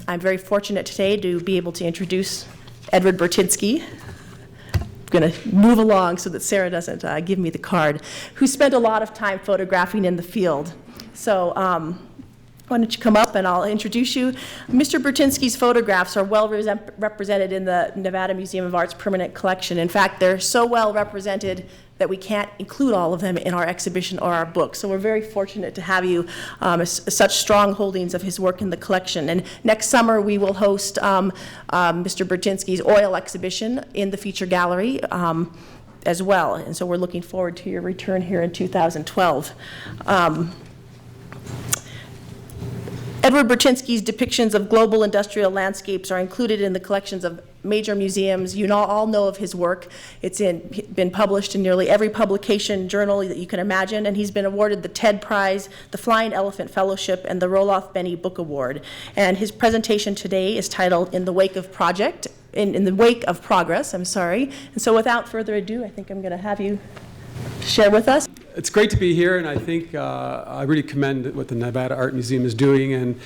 I'm very fortunate today to be able to introduce Edward Burtynsky. I'm going to move along so that Sarah doesn't give me the card, who spent a lot of time photographing in the field. So why don't you come up and I'll introduce you. Mr. Burtynsky's photographs are well represented in the Nevada Museum of Art's permanent collection. In fact, they're so well represented that we can't include all of them in our exhibition or our book. So we're very fortunate to have you, such strong holdings of his work in the collection. And next summer we will host Mr. Burtynsky's oil exhibition in the feature gallery as well. And so we're looking forward to your return here in 2012. Edward Burtynsky's depictions of global industrial landscapes are included in the collections of major museums. You all know of his work. It's been published in nearly every publication journal that you can imagine, and he's been awarded the TED Prize, the Flying Elephant Fellowship, and the Roloff Benny Book Award. And his presentation today is titled In the Wake of Progress, I'm sorry. And so without further ado, I think I'm going to have you share with us. It's great to be here, and I think I really commend what the Nevada Art Museum is doing, and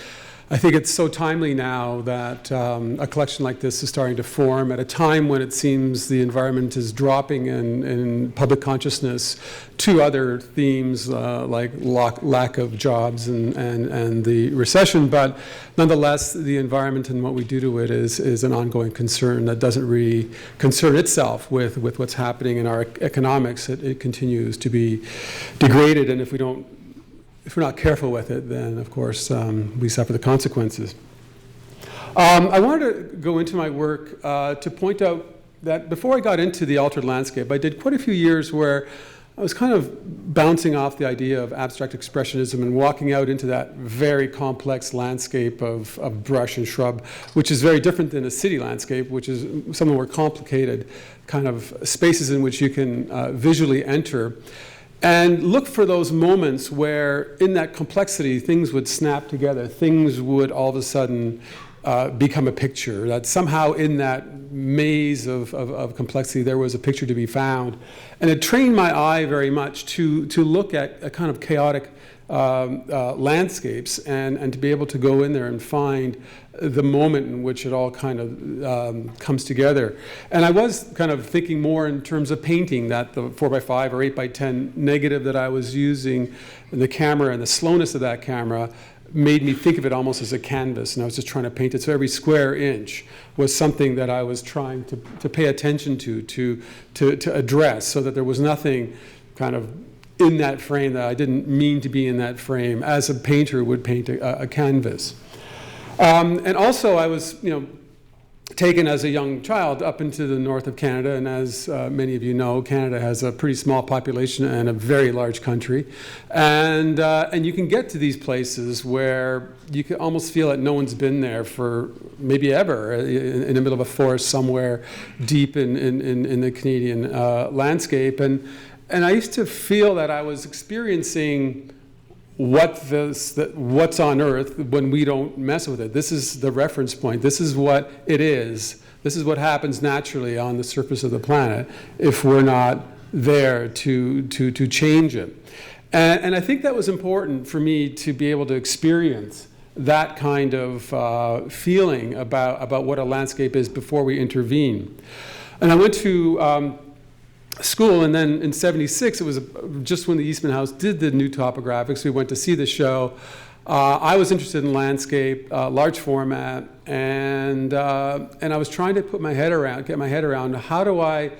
I think it's so timely now that a collection like this is starting to form at a time when it seems the environment is dropping in public consciousness to other themes like lack of jobs and the recession, but nonetheless the environment and what we do to it is an ongoing concern that doesn't really concern itself with what's happening in our economics. It continues to be degraded, and if we're not careful with it, then of course we suffer the consequences. I wanted to go into my work to point out that before I got into the altered landscape, I did quite a few years where I was kind of bouncing off the idea of abstract expressionism and walking out into that very complex landscape of brush and shrub, which is very different than a city landscape, which is some more complicated kind of spaces in which you can visually enter. And look for those moments where, in that complexity, things would snap together. Things would all of a sudden become a picture. That somehow in that maze of complexity, there was a picture to be found. And it trained my eye very much to look at a kind of chaotic landscapes and to be able to go in there and find the moment in which it all kind of comes together. And I was kind of thinking more in terms of painting, that the 4x5 or 8x10 negative that I was using in the camera and the slowness of that camera made me think of it almost as a canvas, and I was just trying to paint it. So every square inch was something that I was trying to pay attention to address, so that there was nothing kind of in that frame that I didn't mean to be in that frame, as a painter would paint a canvas. And also I was, taken as a young child up into the north of Canada, and as many of you know, Canada has a pretty small population and a very large country, and you can get to these places where you can almost feel that no one's been there for maybe ever, in the middle of a forest somewhere deep in the Canadian landscape, and I used to feel that I was experiencing what's on Earth when we don't mess with it. This is the reference point. This is what it is. This is what happens naturally on the surface of the planet if we're not there to change it. And I think that was important for me to be able to experience that kind of feeling about what a landscape is before we intervene. And I went to school, and then in '76, it was just when the Eastman House did the new topographics. We went to see the show. I was interested in landscape, large format, and I was trying to get my head around how do I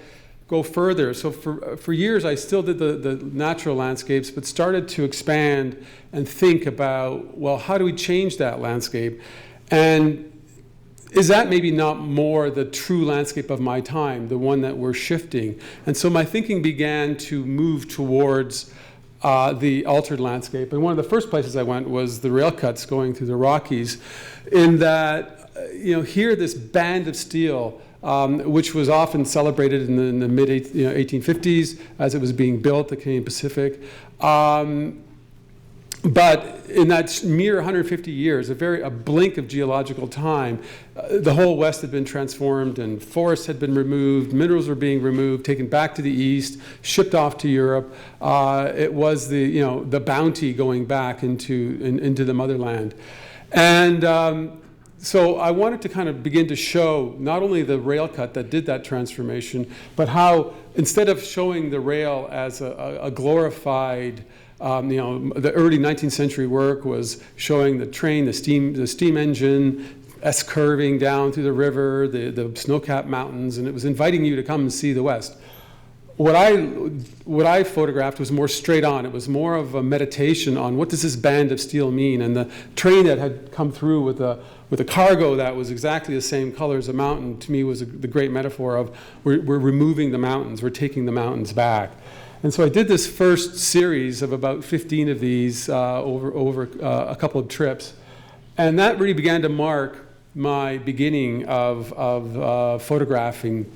go further. So for years, I still did the natural landscapes, but started to expand and think about, well, how do we change that landscape? And is that maybe not more the true landscape of my time, the one that we're shifting? And so my thinking began to move towards the altered landscape. And one of the first places I went was the rail cuts going through the Rockies, in that, here this band of steel, which was often celebrated in the mid 1850s as it was being built, the Canadian Pacific. But in that mere 150 years, a blink of geological time, the whole West had been transformed, and forests had been removed, minerals were being removed, taken back to the East, shipped off to Europe. It was the bounty going back into the motherland. And So I wanted to kind of begin to show not only the rail cut that did that transformation, but how instead of showing the rail as a glorified, the early 19th century work was showing the train, the steam engine, S-curving down through the river, the snow-capped mountains, and it was inviting you to come and see the West. What I photographed was more straight on. It was more of a meditation on what does this band of steel mean, and the train that had come through with a cargo that was exactly the same color as a mountain, to me was the great metaphor of we're removing the mountains, we're taking the mountains back. And so I did this first series of about 15 of these over a couple of trips, and that really began to mark my beginning of photographing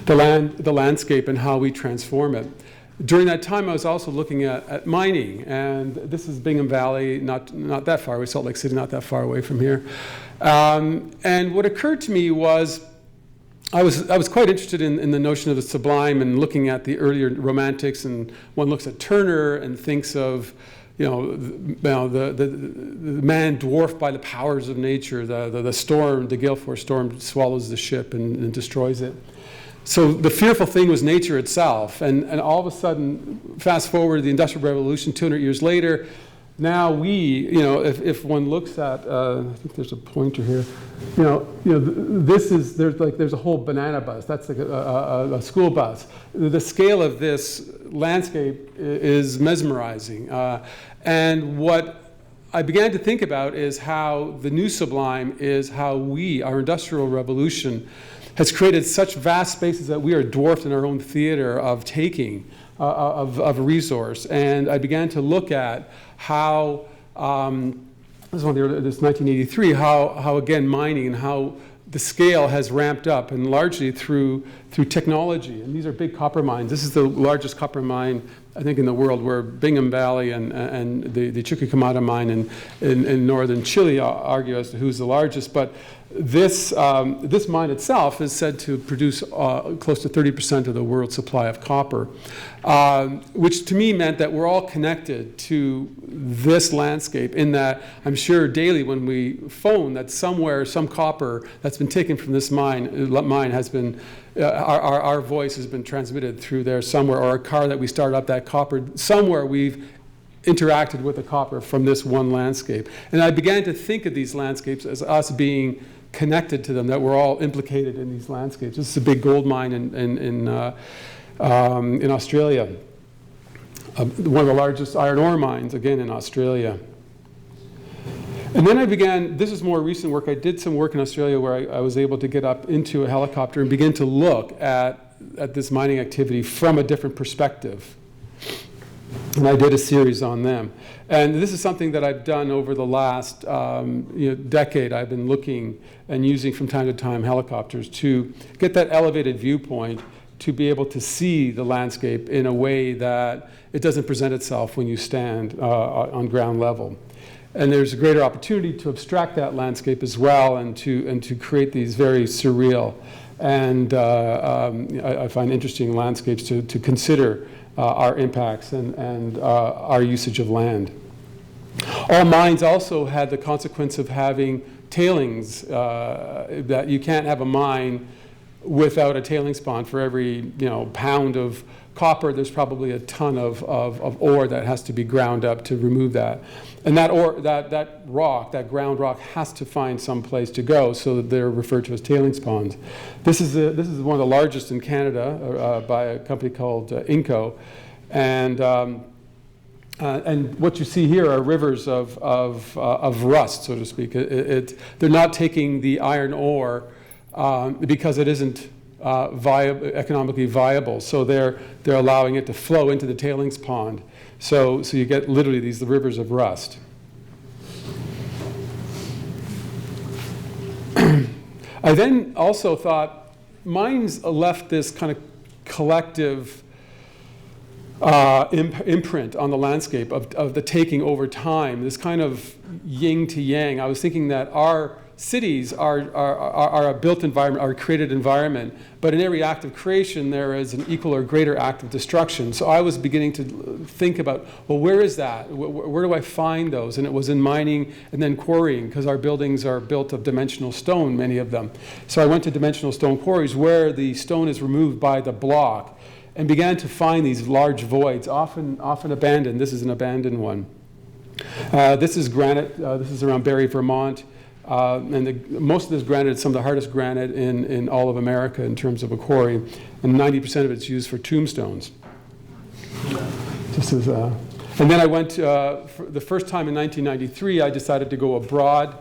the landscape and how we transform it. During that time, I was also looking at mining, and this is Bingham Valley, not that far away, Salt Lake City, not that far away from here. And what occurred to me was, I was quite interested in the notion of the sublime and looking at the earlier romantics, and one looks at Turner and thinks of the man dwarfed by the powers of nature, the storm, the gale force storm swallows the ship and destroys it. So the fearful thing was nature itself, and all of a sudden, fast forward the Industrial Revolution 200 years later, now we, if one looks at, I think there's a pointer here, this is, there's a whole banana bus, that's like a school bus. The scale of this landscape is mesmerizing. And what I began to think about is how the new sublime is how our Industrial Revolution has created such vast spaces that we are dwarfed in our own theater of taking of a resource. And I began to look at how, this is 1983, how again mining and how the scale has ramped up, and largely through technology. And these are big copper mines. This is the largest copper mine, I think, in the world, where Bingham Valley and the Chuquicamata mine in northern Chile argue as to who's the largest. But this mine itself is said to produce close to 30% of the world's supply of copper, which to me meant that we're all connected to this landscape, in that I'm sure daily when we phone that somewhere some copper that's been taken from this mine has been, our voice has been transmitted through there somewhere, or a car that we started up, that copper, somewhere we've interacted with the copper from this one landscape. And I began to think of these landscapes as us being connected to them, that we're all implicated in these landscapes. This is a big gold mine in Australia, one of the largest iron ore mines, again, in Australia. And then I began, this is more recent work, I did some work in Australia where I was able to get up into a helicopter and begin to look at this mining activity from a different perspective. And I did a series on them. And this is something that I've done over the last decade. I've been looking and using from time to time helicopters to get that elevated viewpoint, to be able to see the landscape in a way that it doesn't present itself when you stand on ground level. And there's a greater opportunity to abstract that landscape as well, and to create these very surreal and I find interesting landscapes to consider our impacts and our usage of land. All mines also had the consequence of having tailings, that you can't have a mine without a tailings pond. For every pound of copper, there's probably a ton of ore that has to be ground up to remove that. And that ore, that rock, that ground rock, has to find some place to go, so that they're referred to as tailings ponds. This is one of the largest in Canada by a company called Inco, and what you see here are rivers of rust, so to speak. They're not taking the iron ore because it isn't economically viable, so they're allowing it to flow into the tailings pond. So you get literally these rivers of rust. I then also thought mines left this kind of collective imprint on the landscape of the taking over time, this kind of yin to yang. I was thinking that our cities are a built environment, are a created environment, but in every act of creation there is an equal or greater act of destruction. So I was beginning to think about, well, where is that? Where do I find those? And it was in mining and then quarrying, because our buildings are built of dimensional stone, many of them. So I went to dimensional stone quarries where the stone is removed by the block, and began to find these large voids, often abandoned. This is an abandoned one. This is granite. This is around Barrie, Vermont. And most of this granite is some of the hardest granite in all of America in terms of a quarry, and 90% of it's used for tombstones. This is, and then I went, for the first time in 1993, I decided to go abroad.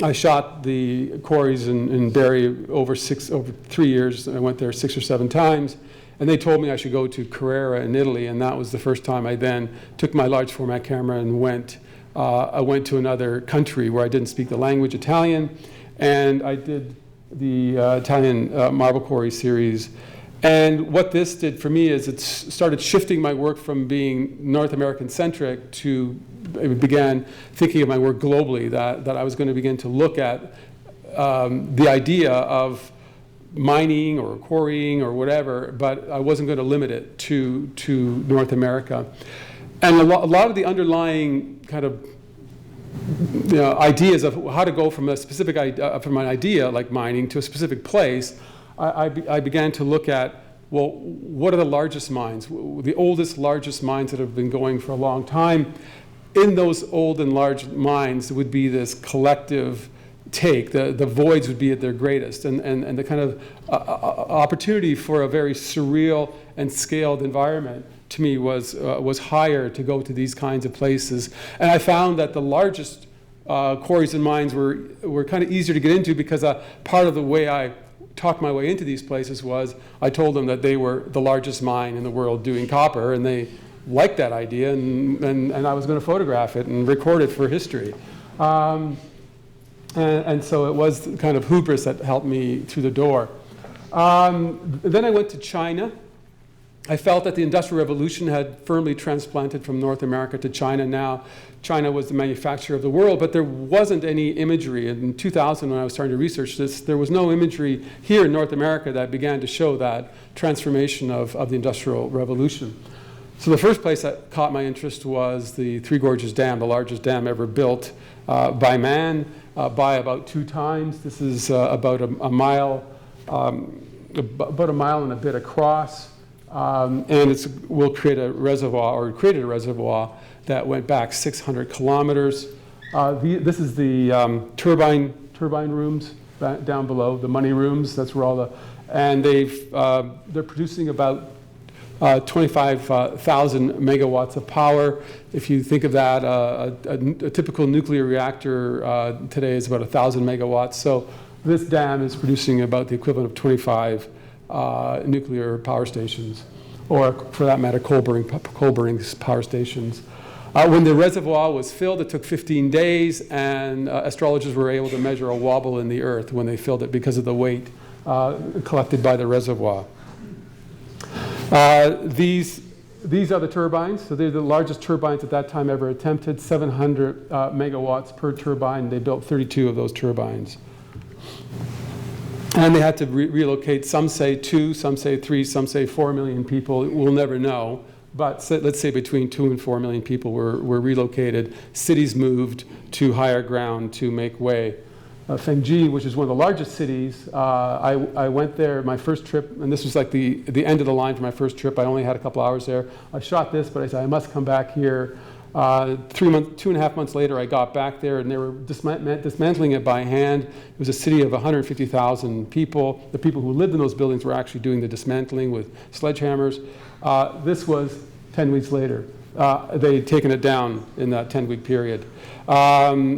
I shot the quarries in Barrie over 3 years. I went there 6 or 7 times. And they told me I should go to Carrara in Italy, and that was the first time I then took my large format camera and went. I went to another country where I didn't speak the language, Italian, and I did the Italian marble quarry series. And what this did for me is it started shifting my work from being North American centric to, I began thinking of my work globally, that I was going to begin to look at the idea of mining or quarrying or whatever, but I wasn't going to limit it to North America. And a lot of the underlying kind of ideas of how to go from a specific from an idea like mining to a specific place, I began to look at, well, what are the largest mines, the oldest, largest mines that have been going for a long time? In those old and large mines would be this collective take. The voids would be at their greatest, and the kind of opportunity for a very surreal and scaled environment to me was higher to go to these kinds of places. And I found that the largest quarries and mines were kind of easier to get into, because part of the way I talked my way into these places was I told them that they were the largest mine in the world doing copper, and they liked that idea, and I was going to photograph it and record it for history. And so it was kind of hubris that helped me through the door. Then I went to China. I felt that the Industrial Revolution had firmly transplanted from North America to China. Now, China was the manufacturer of the world, but there wasn't any imagery. In 2000, when I was starting to research this, there was no imagery here in North America that began to show that transformation of the Industrial Revolution. So the first place that caught my interest was the Three Gorges Dam, the largest dam ever built by man, by about 2 times. This is about a mile and a bit across. And it will create a reservoir, or created a reservoir that went back 600 kilometers. This is the turbine rooms down below, the money rooms. That's where all and they're producing about 25,000 megawatts of power. If you think of that, a typical nuclear reactor today is about 1,000 megawatts. So this dam is producing about the equivalent of 25 nuclear power stations, or for that matter, coal-burning power stations. When the reservoir was filled, it took 15 days, and astrologers were able to measure a wobble in the earth when they filled it because of the weight collected by the reservoir. These are the turbines. So they're the largest turbines at that time ever attempted, 700 megawatts per turbine. They built 32 of those turbines. And they had to relocate, some say 2, some say 3, some say 4 million people. We'll never know. But let's say between 2 and 4 million people were relocated. Cities moved to higher ground to make way. Fengji, which is one of the largest cities, I went there my first trip, and this was like the end of the line for my first trip. I only had a couple hours there. I shot this, but I said I must come back here. 2.5 months later, I got back there, and they were dismantling it by hand. It was a city of 150,000 people. The people who lived in those buildings were actually doing the dismantling with sledgehammers. This was 10 weeks later. They'd taken it down in that 10-week period,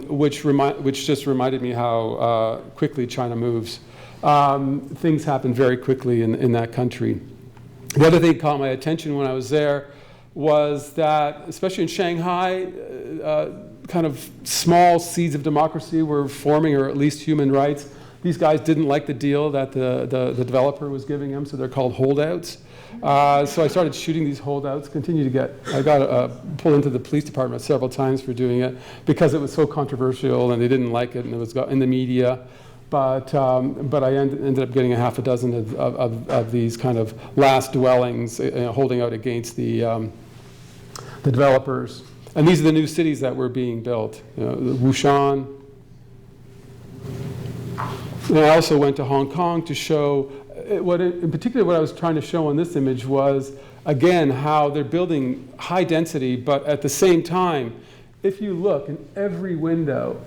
which just reminded me how quickly China moves. Things happen very quickly in that country. The other thing that caught my attention when I was there was that, especially in Shanghai, kind of small seeds of democracy were forming, or at least human rights. These guys didn't like the deal that the developer was giving them, so they're called holdouts. So I started shooting these holdouts, I got pulled into the police department several times for doing it because it was so controversial and they didn't like it and it was in the media. But I ended up getting a half a dozen of these kind of last dwellings holding out against the developers. And these are the new cities that were being built. Wushan. And I also went to Hong Kong to show, in particular what I was trying to show in this image was, again, how they're building high density, but at the same time, if you look in every window,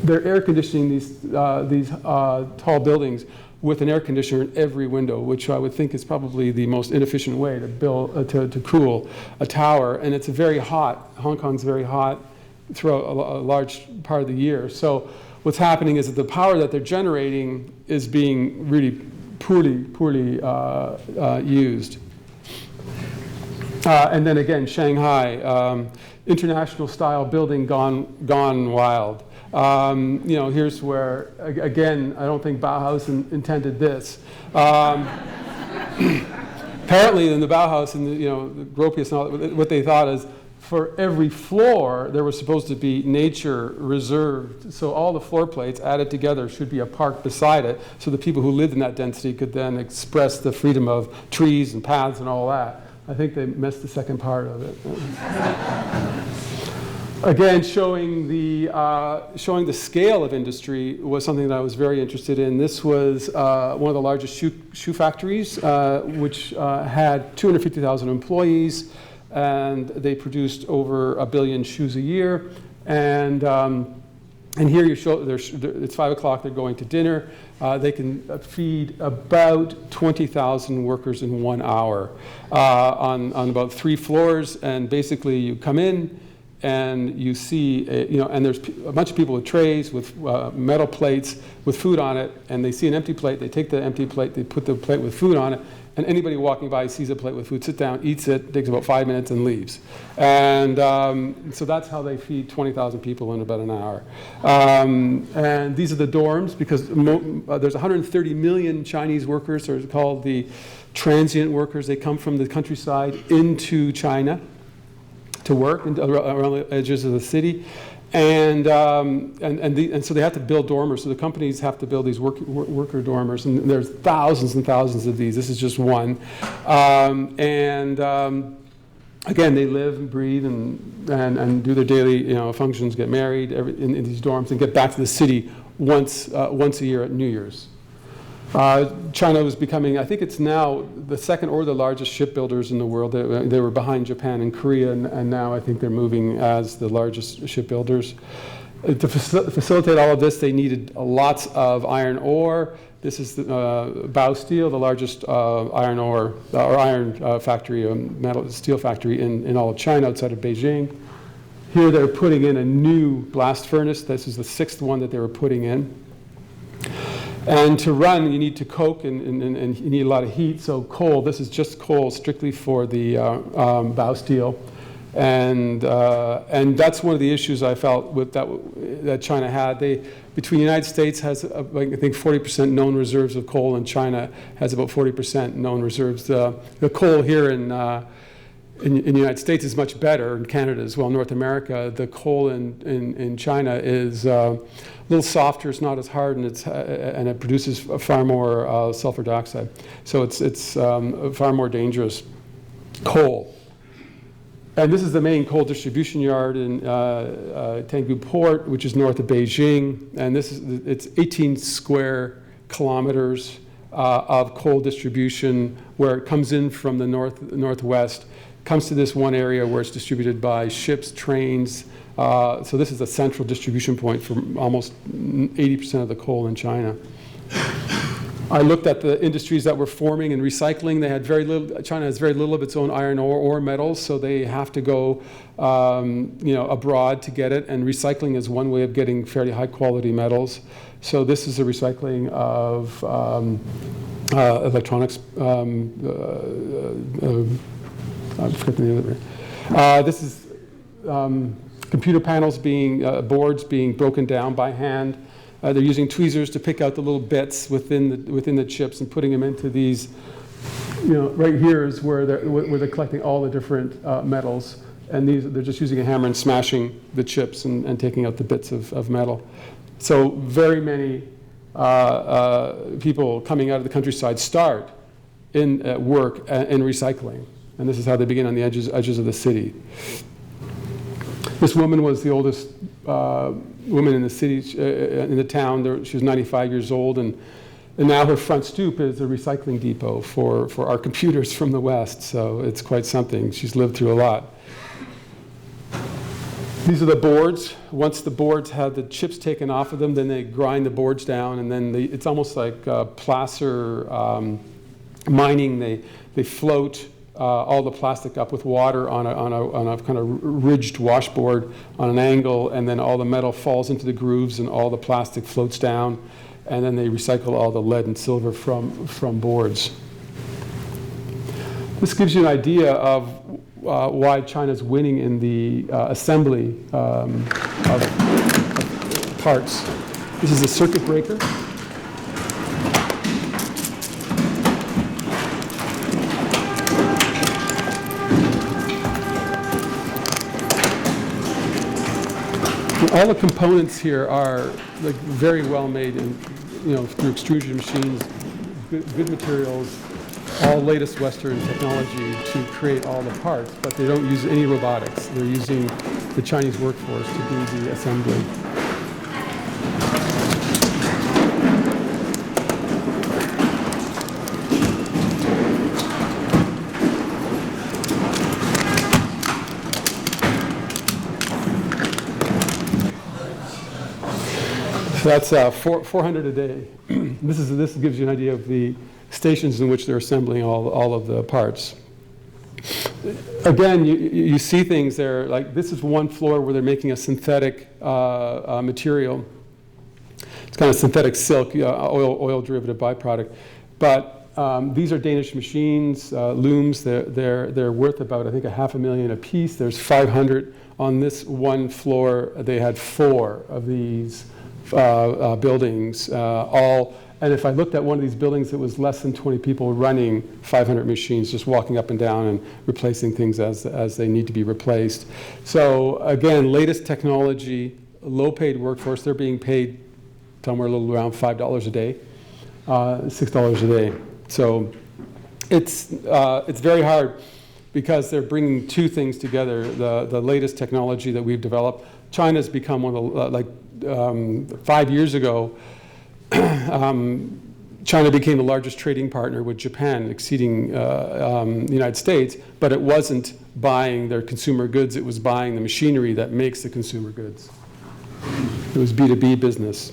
they're air conditioning these tall buildings with an air conditioner in every window, which I would think is probably the most inefficient way to build to cool a tower. And it's very hot. Hong Kong's very hot throughout a large part of the year. So what's happening is that the power that they're generating is being really poorly used. And then again, Shanghai, international style building gone wild. Here's where, again, I don't think Bauhaus intended this. Apparently in the Bauhaus and the Gropius and all, what they thought is for every floor there was supposed to be nature reserved. So all the floor plates added together should be a park beside it so the people who lived in that density could then express the freedom of trees and paths and all that. I think they missed the second part of it. Again, showing the scale of industry was something that I was very interested in. This was one of the largest shoe factories, which had 250,000 employees, and they produced over 1 billion shoes a year. And here you show, it's 5 o'clock, they're going to dinner. They can feed about 20,000 workers in 1 hour on about 3 floors. And basically you come in, and you see, and there's a bunch of people with trays with metal plates with food on it, and they see an empty plate, they take the empty plate, they put the plate with food on it, and anybody walking by sees a plate with food, sits down, eats it, takes about 5 minutes and leaves. And so that's how they feed 20,000 people in about an hour. And these are the dorms, because there's 130 million Chinese workers, or called the transient workers. They come from the countryside into China to work around the edges of the city, and so they have to build dormers. So the companies have to build these worker dormers, and there's thousands and thousands of these. This is just one, again, they live and breathe and do their daily functions, get married in these dorms, and get back to the city once a year at New Year's. China was becoming, I think it's now the second or the largest shipbuilders in the world. They were behind Japan and Korea, and now I think they're moving as the largest shipbuilders. To facilitate all of this, they needed lots of iron ore. This is the Bao Steel, the largest iron ore or iron factory, metal steel factory in all of China outside of Beijing. Here they're putting in a new blast furnace. This is the 6th one that they were putting in. And to run, you need to coke, and you need a lot of heat. So coal, this is just coal strictly for the Bao Steel. And that's one of the issues I felt with that China had. Between the United States has, I think, 40% known reserves of coal, and China has about 40% known reserves. The coal here in the United States is much better, in Canada as well, North America. The coal in China is a little softer, it's not as hard, and it produces far more sulfur dioxide. So it's far more dangerous coal. And this is the main coal distribution yard in Tanggu Port, which is north of Beijing. And it's 18 square kilometers of coal distribution, where it comes in from the northwest, comes to this one area where it's distributed by ships, trains. So this is a central distribution point for almost 80% of the coal in China. I looked at the industries that were forming and recycling. They had very little. China has very little of its own iron ore or metals, so they have to go, abroad to get it. And recycling is one way of getting fairly high quality metals. So this is a recycling of electronics. I forget the name of it. This is computer panels boards being broken down by hand. They're using tweezers to pick out the little bits within the chips and putting them into these right here is where they're collecting all the different metals, and they're just using a hammer and smashing the chips and taking out the bits of metal. So very many people coming out of the countryside start in work in recycling, and this is how they begin on the edges of the city. This woman was the oldest woman in the city, in the town. She was 95 years old, and now her front stoop is a recycling depot for our computers from the West, so it's quite something. She's lived through a lot. These are the boards. Once the boards had the chips taken off of them, then they grind the boards down, and then it's almost like placer mining. They float all the plastic up with water on a kind of ridged washboard on an angle, and then all the metal falls into the grooves and all the plastic floats down, and then they recycle all the lead and silver from boards. This gives you an idea of why China's winning in the assembly of parts. This is a circuit breaker. All the components here are like very well made, and through extrusion machines, good materials, all latest Western technology to create all the parts. But they don't use any robotics. They're using the Chinese workforce to do the assembly. That's 400 a day. This gives you an idea of the stations in which they're assembling all of the parts. Again, you see things there, like this is one floor where they're making a synthetic material. It's kind of synthetic silk, oil derivative byproduct. But these are Danish machines, looms. They're worth about, I think, $500,000 a piece. There's 500 on this one floor. They had 4 of these buildings, and if I looked at one of these buildings, it was less than 20 people running 500 machines, just walking up and down and replacing things as they need to be replaced. So again, latest technology, low-paid workforce. They're being paid somewhere a little around $5 a day, $6 a day. So it's very hard because they're bringing two things together: the latest technology that we've developed. China's become one of the 5 years ago, China became the largest trading partner with Japan, exceeding the United States, but it wasn't buying their consumer goods, it was buying the machinery that makes the consumer goods. It was B2B business.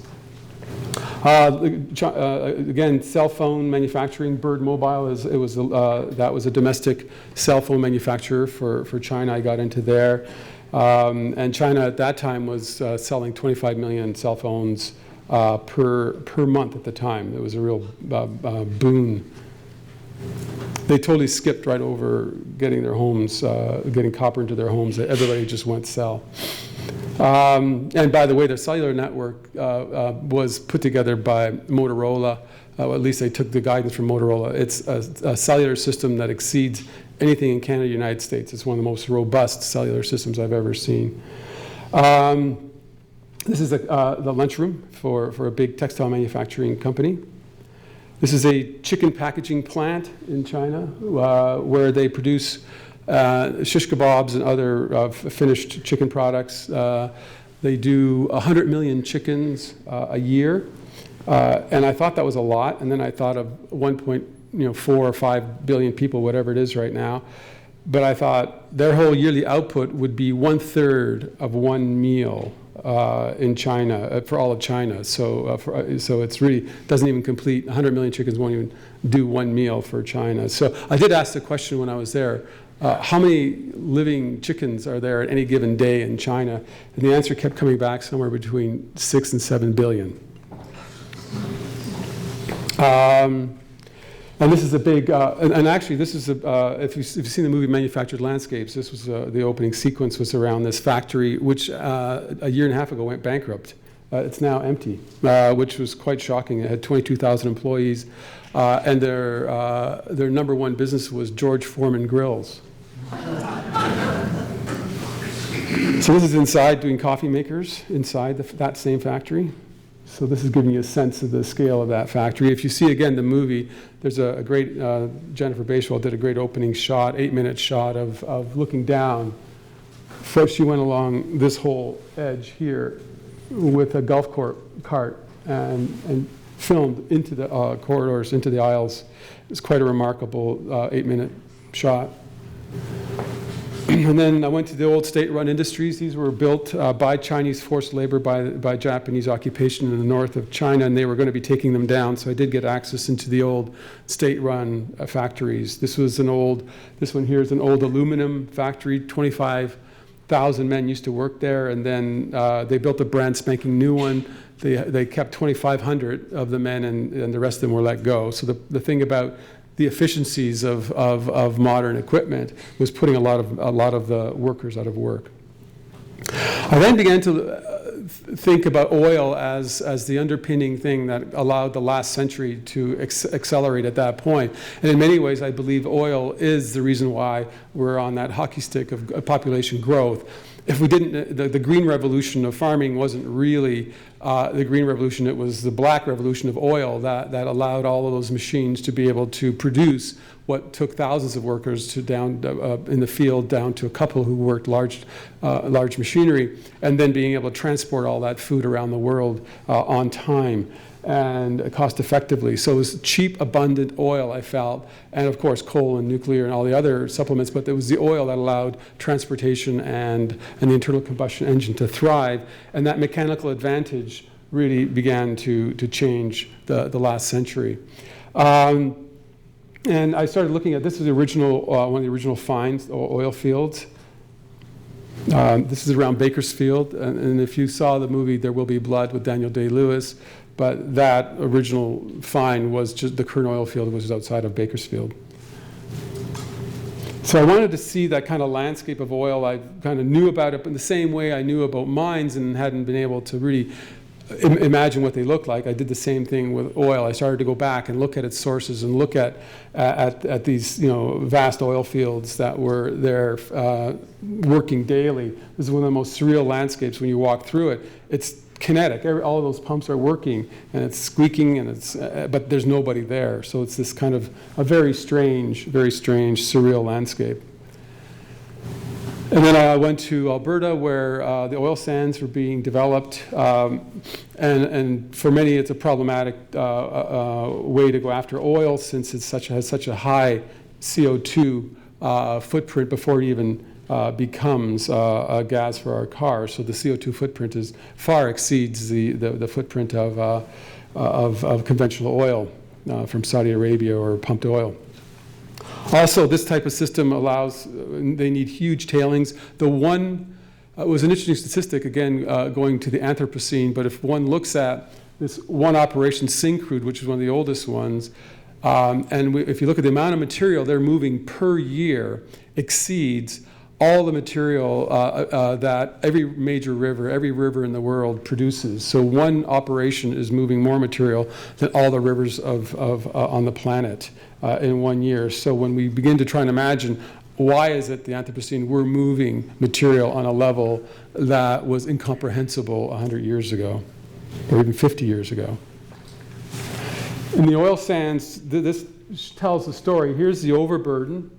Again, cell phone manufacturing, Bird Mobile, that was a domestic cell phone manufacturer for China. I got into there. And China at that time was selling 25 million cell phones per month at the time. It was a real boon. They totally skipped right over getting their homes, getting copper into their homes. Everybody just went cell. And by the way, their cellular network was put together by Motorola. At least they took the guidance from Motorola. It's a cellular system that exceeds anything in Canada, United States. It's one of the most robust cellular systems I've ever seen. This is the lunchroom for a big textile manufacturing company. This is a chicken packaging plant in China where they produce shish kebabs and other finished chicken products. They do 100 million chickens a year. And I thought that was a lot. And then I thought of 1.4 or 5 billion people, whatever it is right now. But I thought their whole yearly output would be 1/3 of one meal in China, for all of China. So it's really doesn't even complete. 100 million chickens won't even do one meal for China. So I did ask the question when I was there, how many living chickens are there at any given day in China? And the answer kept coming back somewhere between 6 and 7 billion. And this is a big, and actually this is, if you've seen the movie Manufactured Landscapes, this was the opening sequence was around this factory, which a year and a half ago went bankrupt. It's now empty, which was quite shocking. It had 22,000 employees, and their number one business was George Foreman Grills. So this is inside doing coffee makers inside that same factory. So this is giving you a sense of the scale of that factory. If you see again the movie, there's a great, Jennifer Basewell did a great opening shot, 8-minute shot of looking down. First she went along this whole edge here with a golf cart and filmed into the corridors, into the aisles. It's quite a remarkable 8-minute shot. And then I went to the old state-run industries. These were built by Chinese forced labor, by Japanese occupation in the north of China, and they were going to be taking them down. So I did get access into the old state-run factories. This one here is an old aluminum factory. 25,000 men used to work there, and then they built a brand spanking new one. They kept 2,500 of the men, and the rest of them were let go. So the thing about the efficiencies of modern equipment was putting a lot of the workers out of work. I then began to think about oil as the underpinning thing that allowed the last century to accelerate at that point. And in many ways, I believe oil is the reason why we're on that hockey stick of population growth. If we didn't, the green revolution of farming wasn't really the green revolution, it was the black revolution of oil that allowed all of those machines to be able to produce what took thousands of workers to down in the field down to a couple who worked large machinery, and then being able to transport all that food around the world on time and cost effectively. So it was cheap, abundant oil, I felt, and of course coal and nuclear and all the other supplements, but it was the oil that allowed transportation and the internal combustion engine to thrive, and that mechanical advantage really began to change the last century. And I started looking at, this is the original, one of the original finds, oil fields. This is around Bakersfield, and if you saw the movie There Will Be Blood with Daniel Day-Lewis, but that original find was just the current oil field was outside of Bakersfield. So I wanted to see that kind of landscape of oil. I kind of knew about it in the same way I knew about mines and hadn't been able to really imagine what they looked like. I did the same thing with oil. I started to go back and look at its sources and look at these vast oil fields that were there working daily. This is one of the most surreal landscapes when you walk through it. It's kinetic. All of those pumps are working, and it's squeaking, and but there's nobody there. So it's this kind of a very strange, surreal landscape. And then I went to Alberta, where the oil sands were being developed, and for many it's a problematic way to go after oil, since it has such a high CO2 footprint before it even becomes a gas for our cars. So the CO2 footprint far exceeds the footprint of conventional oil from Saudi Arabia or pumped oil. Also, this type of system allows, they need huge tailings. The one, it was an interesting statistic, again, going to the Anthropocene, but if one looks at this one operation, Syncrude, which is one of the oldest ones, and if you look at the amount of material they're moving per year, exceeds all the material that every major river, every river in the world produces. So one operation is moving more material than all the rivers on the planet in 1 year. So when we begin to try and imagine why is it the Anthropocene, we're moving material on a level that was incomprehensible 100 years ago, or even 50 years ago. In the oil sands, this tells the story. Here's the overburden.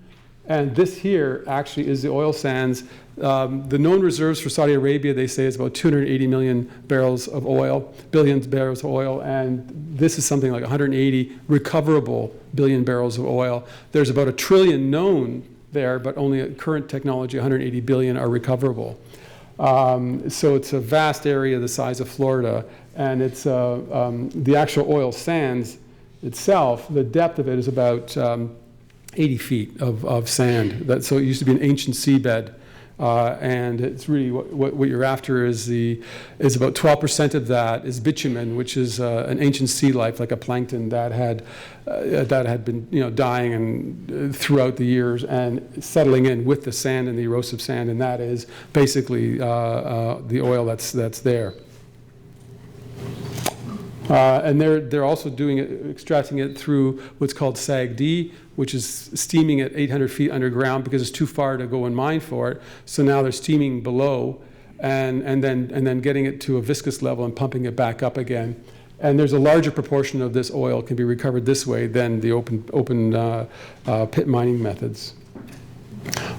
And this here actually is the oil sands. The known reserves for Saudi Arabia, they say, is about 280 million barrels of oil, billions barrels of oil, and this is something like 180 recoverable billion barrels of oil. There's about 1 trillion known there, but only at current technology, 180 billion are recoverable. So it's a vast area the size of Florida, and it's the actual oil sands itself, the depth of it is about 80 feet of sand. So it used to be an ancient seabed, and it's really what you're after is about 12% of that is bitumen, which is an ancient sea life, like a plankton that had been dying and throughout the years and settling in with the sand and the erosive sand, and that is basically the oil that's there. And they're also doing it, extracting it through what's called SAG-D, which is steaming at 800 feet underground because it's too far to go and mine for it. So now they're steaming below and then getting it to a viscous level and pumping it back up again. And there's a larger proportion of this oil can be recovered this way than the open pit mining methods.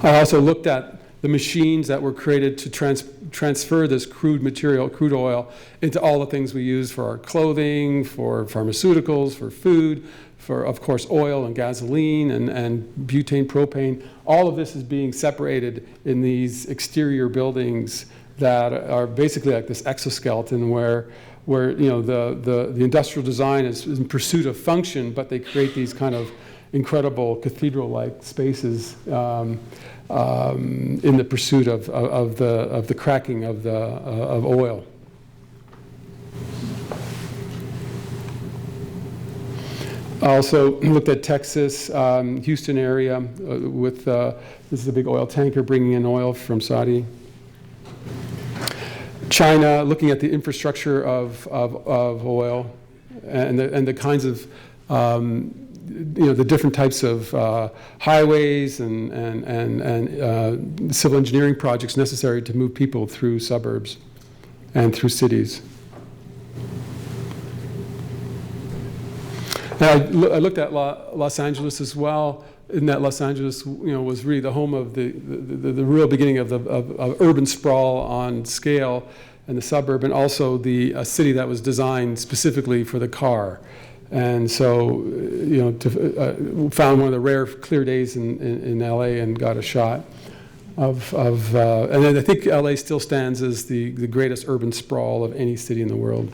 I also looked at the machines that were created to transfer this crude material, crude oil, into all the things we use for our clothing, for pharmaceuticals, for food, for, of course, oil and gasoline and butane, propane. All of this is being separated in these exterior buildings that are basically like this exoskeleton where the industrial design is in pursuit of function, but they create these kind of incredible cathedral-like spaces in the pursuit of the cracking of oil. I also looked at Texas, Houston area with this is a big oil tanker bringing in oil from Saudi. China, looking at the infrastructure of oil and the kinds of the different types of highways and civil engineering projects necessary to move people through suburbs and through cities. And I looked at Los Angeles as well, in that Los Angeles was really the home of the real beginning of urban sprawl on scale and the suburb, and also a city that was designed specifically for the car. And so, found one of the rare clear days in LA and got a shot of and then I think LA still stands as the greatest urban sprawl of any city in the world.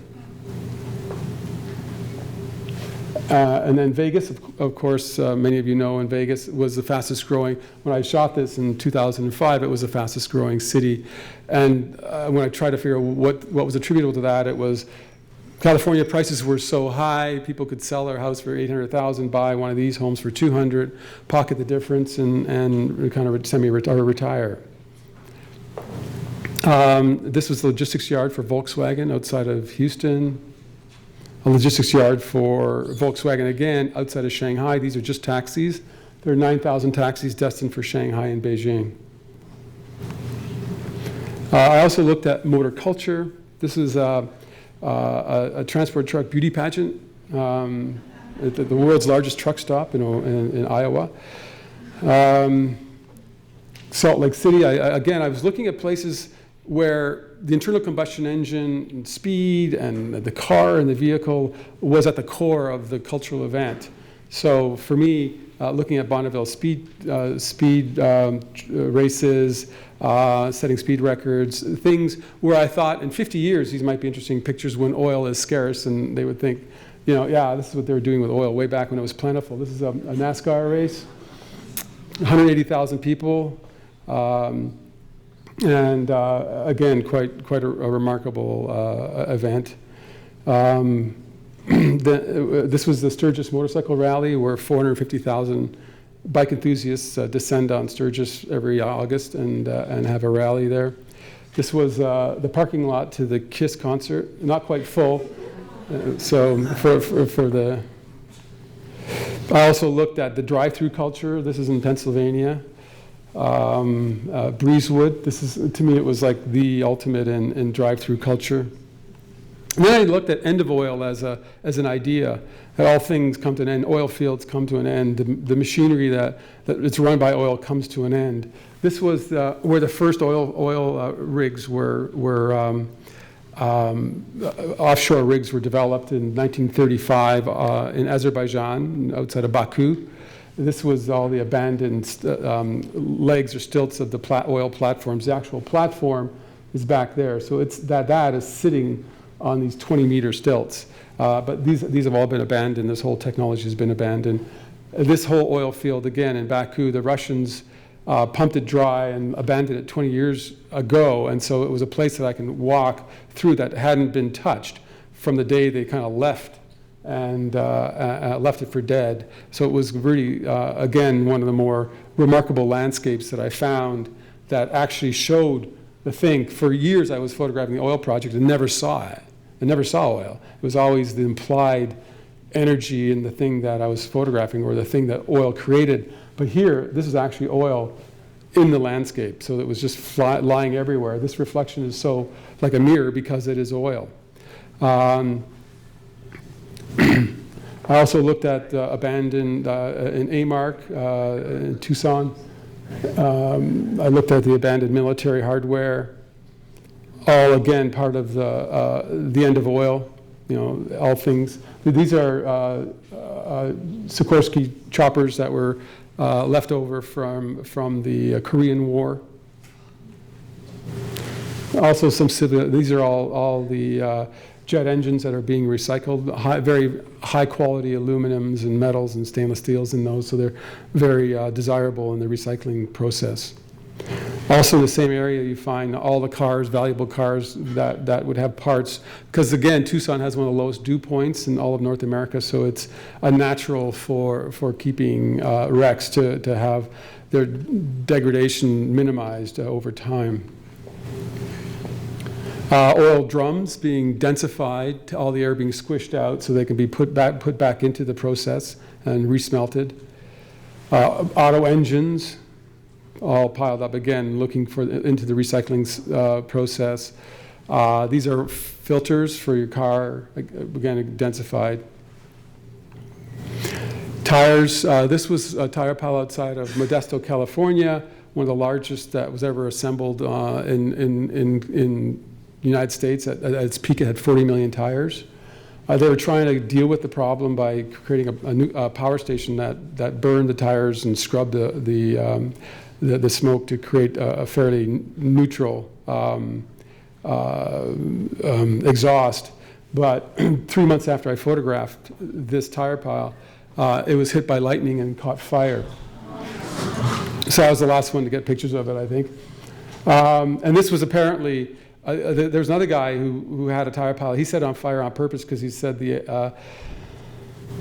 And then Vegas, of course, many of you know, in Vegas was the fastest growing. When I shot this in 2005, it was the fastest growing city. And when I tried to figure out what was attributable to that, it was California prices were so high, people could sell their house for $800,000, buy one of these homes for $200,000, pocket the difference, and kind of retire. This was the logistics yard for Volkswagen outside of Houston. A logistics yard for Volkswagen again outside of Shanghai. These are just taxis. There are 9,000 taxis destined for Shanghai and Beijing. I also looked at motor culture. This is a transport truck beauty pageant at the world's largest truck stop in Iowa. Salt Lake City, I was looking at places where the internal combustion engine and speed and the car and the vehicle was at the core of the cultural event. So for me, looking at Bonneville speed races, setting speed records, things where I thought in 50 years these might be interesting pictures when oil is scarce, and they would think, yeah, this is what they were doing with oil way back when it was plentiful. This is a NASCAR race, 180,000 people, and again, quite a remarkable event. This was the Sturgis Motorcycle Rally, where 450,000 bike enthusiasts descend on Sturgis every August and have a rally there. This was the parking lot to the KISS concert, not quite full. So for the, I also looked at the drive-through culture. This is in Pennsylvania. Breezewood. This is, to me, it was like the ultimate in drive-through culture. And then I looked at end of oil as an idea, that all things come to an end. Oil fields come to an end. The machinery that it's run by oil comes to an end. This was where the first oil rigs were offshore rigs were developed in 1935 in Azerbaijan, outside of Baku. This was all the abandoned legs or stilts of the oil platforms. The actual platform is back there. So it's that is sitting on these 20-meter stilts. But these have all been abandoned. This whole technology has been abandoned. This whole oil field, again, in Baku, the Russians pumped it dry and abandoned it 20 years ago. And so it was a place that I can walk through that hadn't been touched from the day they kind of left and left it for dead. So it was really, again, one of the more remarkable landscapes that I found that actually showed the thing. For years I was photographing the oil project and never saw it. I never saw oil. It was always the implied energy in the thing that I was photographing, or the thing that oil created. But here, this is actually oil in the landscape, so it was just lying everywhere. This reflection is so like a mirror because it is oil. I also looked at abandoned in Amark, in Tucson. I looked at the abandoned military hardware. All again part of the end of oil. All things. These are Sikorsky choppers that were left over from the Korean War. Also some civil, these are all the jet engines that are being recycled, very high quality aluminums and metals and stainless steels in those, so they're very desirable in the recycling process. Also in the same area you find all the cars, valuable cars that would have parts, because again, Tucson has one of the lowest dew points in all of North America, so it's a natural for keeping wrecks to have their degradation minimized over time. Oil drums being densified, all the air being squished out so they can be put back into the process and resmelted. Auto engines, all piled up again, looking into the recycling process. These are filters for your car, again, densified. Tires, this was a tire pile outside of Modesto, California, one of the largest that was ever assembled in the United States. At its peak, it had 40 million tires. They were trying to deal with the problem by creating a new power station that burned the tires and scrubbed the smoke to create a fairly neutral exhaust. But 3 months after I photographed this tire pile, it was hit by lightning and caught fire. So I was the last one to get pictures of it, I think. And this was apparently, there was another guy who had a tire pile. He set it on fire on purpose because he said the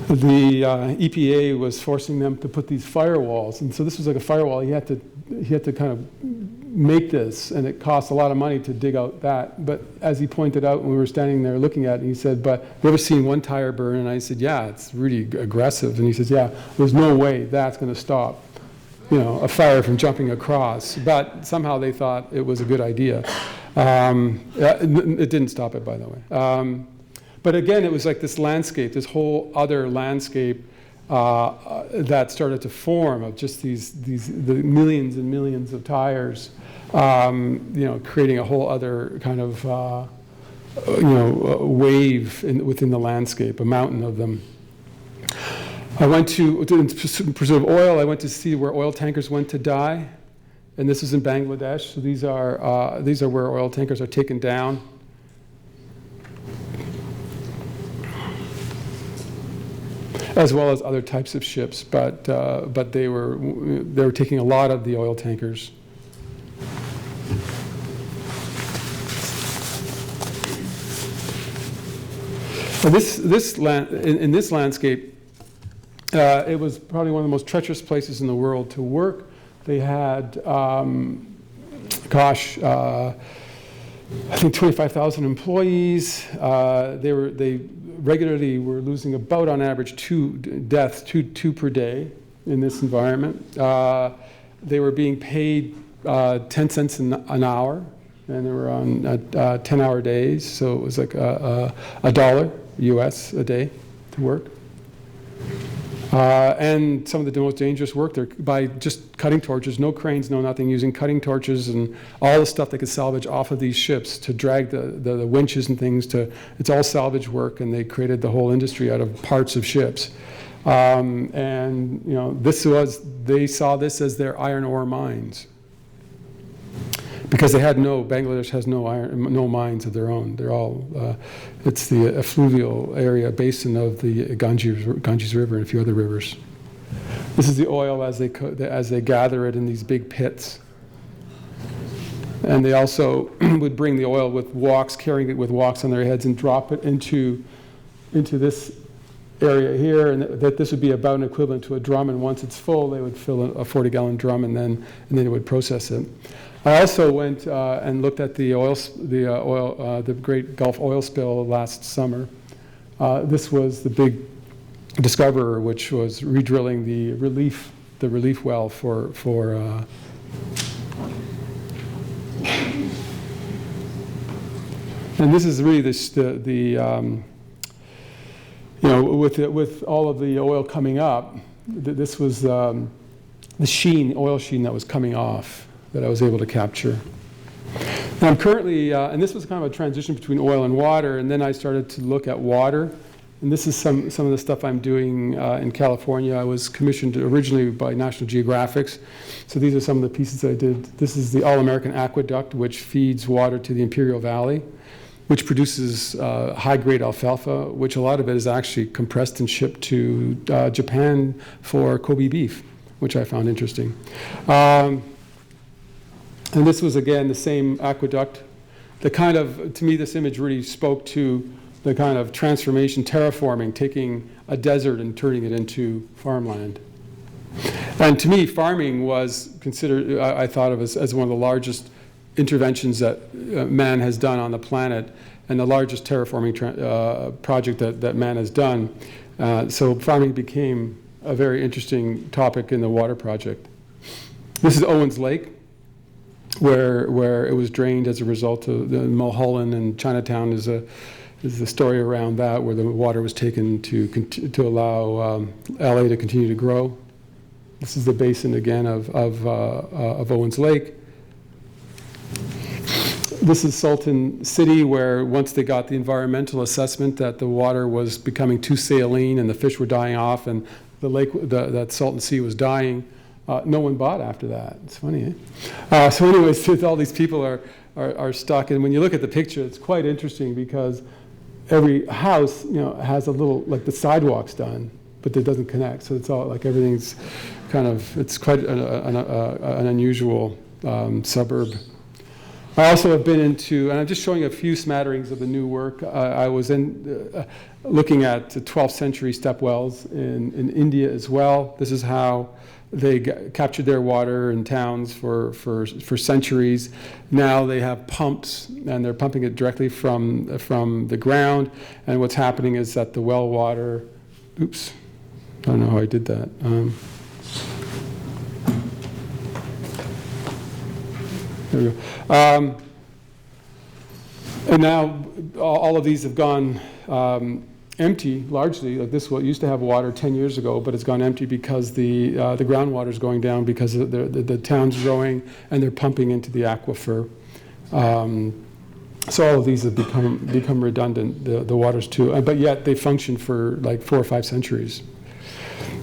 EPA was forcing them to put these firewalls, and so this was like a firewall. He had to kind of make this, and it cost a lot of money to dig out that. But as he pointed out when we were standing there looking at it, he said, "But you ever seen one tire burn?" And I said, "Yeah, it's really aggressive." And he says, "Yeah, there's no way that's going to stop, a fire from jumping across." But somehow they thought it was a good idea. It didn't stop it, by the way. But again, it was like this landscape, this whole other landscape that started to form of just the millions and millions of tires, creating a whole other kind of wave within the landscape, a mountain of them. I went in pursuit of oil. I went to see where oil tankers went to die, and this is in Bangladesh. So these are where oil tankers are taken down. As well as other types of ships, but they were taking a lot of the oil tankers. In this landscape, it was probably one of the most treacherous places in the world to work. They had, I think 25,000 employees. They regularly were losing about, on average, two deaths per day in this environment. They were being paid 10 cents an hour, and they were on 10-hour days, so it was like $1 US a day to work. And some of the most dangerous work there by just cutting torches, no cranes, no nothing, using cutting torches and all the stuff they could salvage off of these ships to drag the winches and things it's all salvage work, and they created the whole industry out of parts of ships. They saw this as their iron ore mines. Because Bangladesh has no mines of their own. They're all, it's the effluvial area, basin of the Ganges River and a few other rivers. This is the oil as they gather it in these big pits. And they also would bring the oil with walks, carrying it with walks on their heads, and drop it into this area here, and that this would be about an equivalent to a drum, and once it's full, they would fill a 40-gallon drum, and then it would process it. I also went and looked at the Great Gulf oil spill last summer. This was the big discoverer, which was redrilling the relief well for and this is really with all of the oil coming up, this was the oil sheen that was coming off that I was able to capture. And I'm currently, and this was kind of a transition between oil and water, and then I started to look at water. And this is some of the stuff I'm doing in California. I was commissioned originally by National Geographic. So these are some of the pieces I did. This is the All-American Aqueduct, which feeds water to the Imperial Valley, which produces high-grade alfalfa, which a lot of it is actually compressed and shipped to Japan for Kobe beef, which I found interesting. And this was, again, the same aqueduct. To me, this image really spoke to the kind of transformation, terraforming, taking a desert and turning it into farmland. And to me, farming was considered, I thought of as one of the largest interventions that man has done on the planet, and the largest terraforming project that man has done. So farming became a very interesting topic in the water project. This is Owens Lake, where it was drained as a result of the Mulholland, and Chinatown is the story around that, where the water was taken to allow LA to continue to grow. This is the basin again of Owens Lake. This is Salton City, where once they got the environmental assessment that the water was becoming too saline and the fish were dying off and the lake, that Salton Sea was dying, no one bought after that. It's funny, eh? So anyways, all these people are stuck. And when you look at the picture, it's quite interesting because every house, has a little, like the sidewalk's done, but it doesn't connect. So it's all like everything's it's quite an unusual suburb. I also have been into, and I'm just showing a few smatterings of the new work. I was looking at 12th century step wells in India as well. This is how they captured their water in towns for centuries. Now they have pumps, and they're pumping it directly from the ground. And what's happening is that the well water, oops, I don't know how I did that. There we go. And now all of these have gone empty, largely. Like this used to have water 10 years ago, but it's gone empty because the groundwater is going down because of the town's growing, and they're pumping into the aquifer. So all of these have become redundant, the waters too, but yet they function for like 4 or 5 centuries.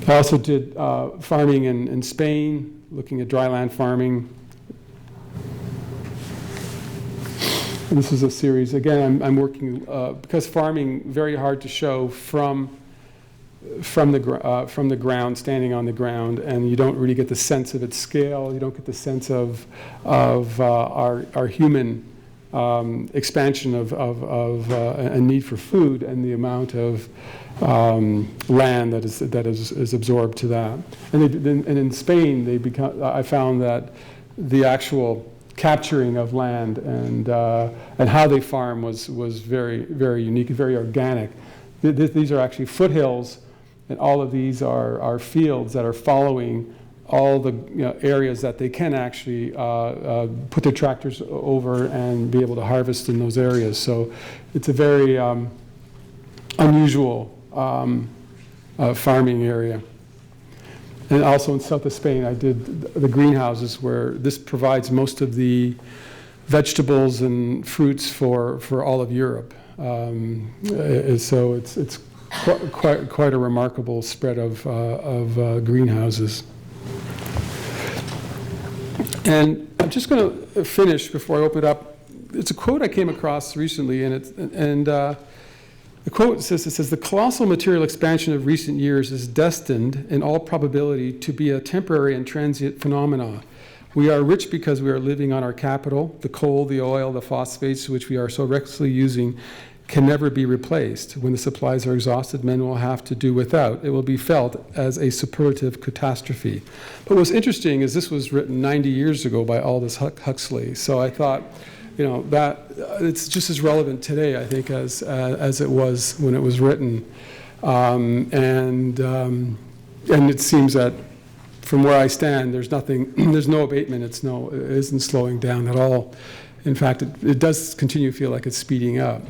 I also did farming in Spain, looking at dryland farming. And this is a series. Again, I'm working because farming very hard to show from the ground, standing on the ground, and you don't really get the sense of its scale. You don't get the sense of our human expansion of a need for food and the amount of land that is absorbed to that. And in Spain, I found that the actual capturing of land and how they farm was very, very unique, very organic. These are actually foothills, and all of these are fields that are following all the areas that they can actually put their tractors over and be able to harvest in those areas. So it's a very unusual farming area. And also in south of Spain, I did the greenhouses, where this provides most of the vegetables and fruits for all of Europe. So it's quite a remarkable spread of greenhouses. And I'm just going to finish before I open it up. It's a quote I came across recently, and the quote says, "The colossal material expansion of recent years is destined, in all probability, to be a temporary and transient phenomena. We are rich because we are living on our capital, the coal, the oil, the phosphates, which we are so recklessly using, can never be replaced. When the supplies are exhausted, men will have to do without. It will be felt as a superlative catastrophe. But what's interesting is this was written 90 years ago by Aldous Huxley. So I thought, that it's just as relevant today, I think, as it was when it was written. And it seems that from where I stand, there's no abatement. It isn't slowing down at all. In fact, it does continue to feel like it's speeding up.